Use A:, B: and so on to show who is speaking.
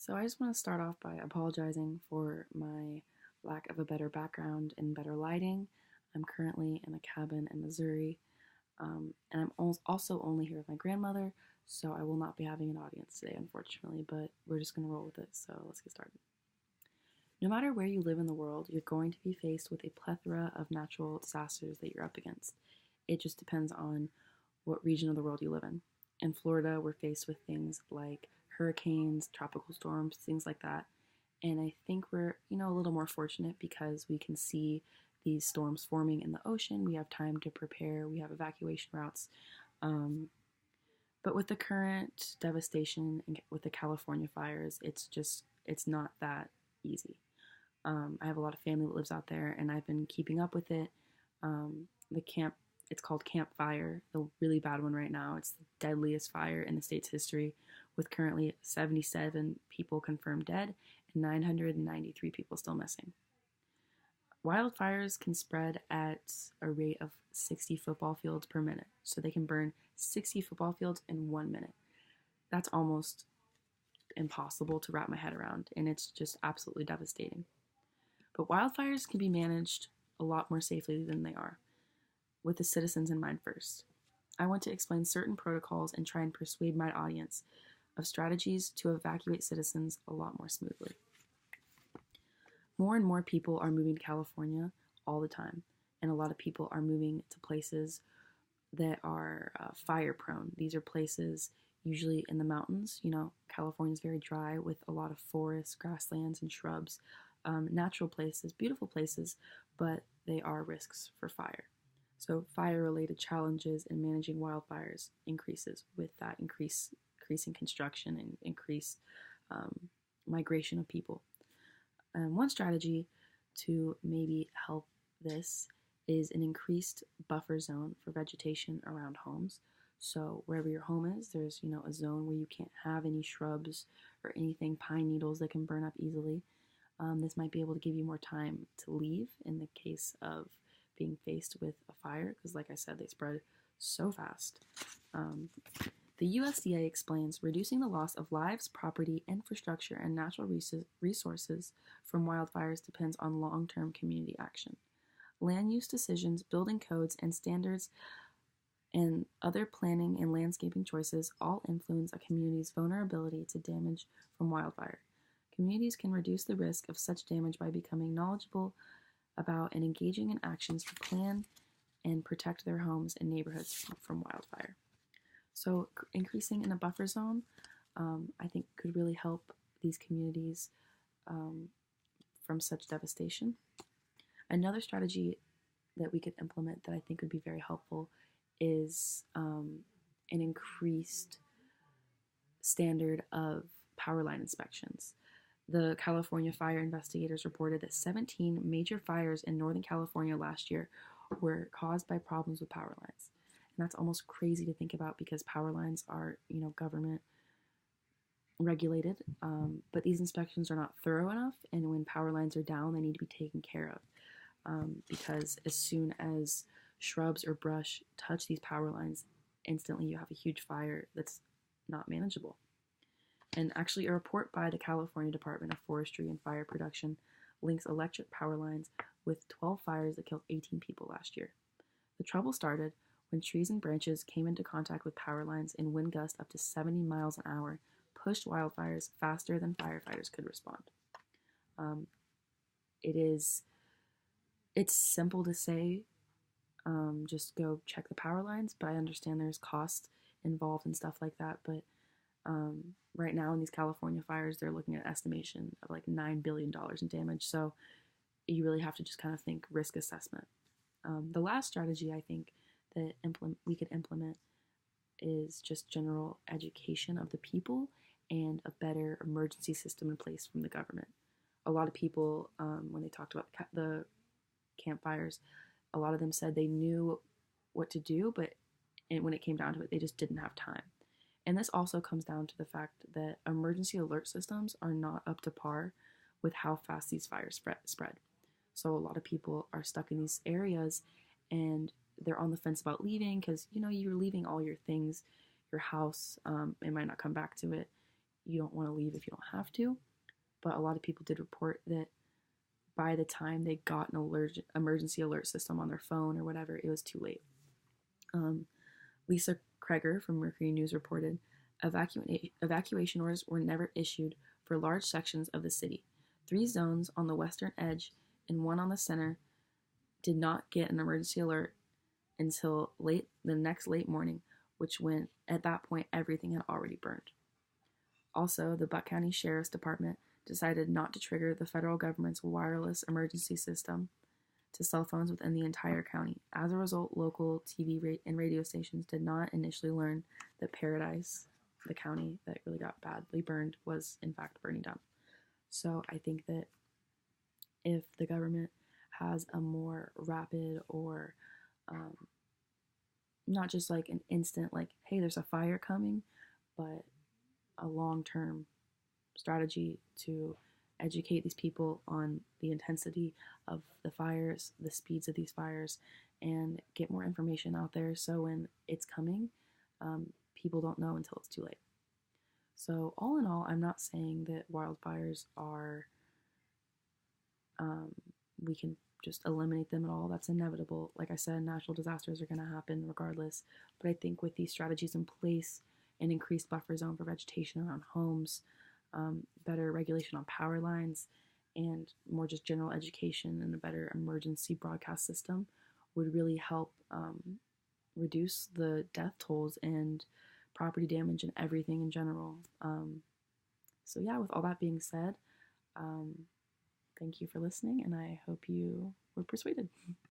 A: So I just want to start off by apologizing for my lack of a better background and better lighting. I'm currently in a cabin in Missouri, and I'm also only here with my grandmother, so I will not be having an audience today, unfortunately, but we're just going to roll with it, so let's get started. No matter where you live in the world, you're going to be faced with a plethora of natural disasters that you're up against. It just depends on what region of the world you live in. In Florida, we're faced with things like hurricanes, tropical storms, things like that. And I think we're, a little more fortunate because we can see these storms forming in the ocean. We have time to prepare, we have evacuation routes. Um, but with the current devastation and with the California fires, it's not that easy. I have a lot of family that lives out there, and I've been keeping up with it. The camp, it's called Camp Fire, the really bad one right now. It's the deadliest fire in the state's history, with currently 77 people confirmed dead and 993 people still missing. Wildfires can spread at a rate of 60 football fields per minute, so they can burn 60 football fields in 1 minute. That's almost impossible to wrap my head around, and it's just absolutely devastating. But wildfires can be managed a lot more safely than they are, with the citizens in mind first. I want to explain certain protocols and try and persuade my audience of strategies to evacuate citizens a lot more smoothly. More and more people are moving to California all the time, and a lot of people are moving to places that are fire prone. These are places usually in the mountains. California is very dry with a lot of forests, grasslands, and shrubs. Natural places, beautiful places, but they are risks for fire. So fire-related challenges in managing wildfires increases with that increasing construction and increased migration of people. And one strategy to maybe help this is an increased buffer zone for vegetation around homes. So wherever your home is, there's a zone where you can't have any shrubs or anything, pine needles that can burn up easily. This might be able to give you more time to leave in the case of being faced with a fire, because like I said, they spread so fast. The USDA explains reducing the loss of lives, property, infrastructure, and natural resources from wildfires depends on long-term community action. Land use decisions, building codes, and standards, and other planning and landscaping choices all influence a community's vulnerability to damage from wildfire. Communities can reduce the risk of such damage by becoming knowledgeable about and engaging in actions to plan and protect their homes and neighborhoods from wildfire. So increasing in a buffer zone, I think could really help these communities from such devastation. Another strategy that we could implement that I think would be very helpful is an increased standard of power line inspections. The California fire investigators reported that 17 major fires in Northern California last year were caused by problems with power lines. And that's almost crazy to think about because power lines are, government regulated, but these inspections are not thorough enough. And when power lines are down, they need to be taken care of because as soon as shrubs or brush touch these power lines, instantly you have a huge fire that's not manageable. And actually, a report by the California Department of Forestry and Fire Production links electric power lines with 12 fires that killed 18 people last year. The trouble started when trees and branches came into contact with power lines and wind gusts up to 70 miles an hour pushed wildfires faster than firefighters could respond. It's simple to say, just go check the power lines, but I understand there's cost involved and stuff like that, but right now in these California fires, they're looking at an estimation of like $9 billion in damage. So you really have to just kind of think risk assessment. The last strategy I think that we could implement is just general education of the people and a better emergency system in place from the government. A lot of people, when they talked about the campfires, a lot of them said they knew what to do, but when it came down to it, they just didn't have time. And this also comes down to the fact that emergency alert systems are not up to par with how fast these fires spread. So a lot of people are stuck in these areas and they're on the fence about leaving because, you're leaving all your things, your house, it might not come back to it. you don't want to leave if you don't have to. But a lot of people did report that by the time they got an emergency alert system on their phone or whatever, it was too late. Lisa Kreger from Mercury News reported evacuation orders were never issued for large sections of the city. 3 zones on the western edge and 1 on the center did not get an emergency alert until the next late morning, which when at that point everything had already burned. Also, the Buck County Sheriff's Department decided not to trigger the federal government's wireless emergency system to cell phones within the entire county. As a result, local TV and radio stations did not initially learn that Paradise, the county that really got badly burned, was in fact burning down. So I think that if the government has a more rapid or not just like an instant, like, hey, there's a fire coming, but a long-term strategy to educate these people on the intensity of the fires, the speeds of these fires, and get more information out there so when it's coming, people don't know until it's too late. So all in all, I'm not saying that wildfires are, we can just eliminate them at all. That's inevitable. Like I said, natural disasters are going to happen regardless. But I think with these strategies in place, an increased buffer zone for vegetation around homes, better regulation on power lines, and more just general education and a better emergency broadcast system would really help reduce the death tolls and property damage and everything in general. So yeah, with all that being said, thank you for listening, and I hope you were persuaded.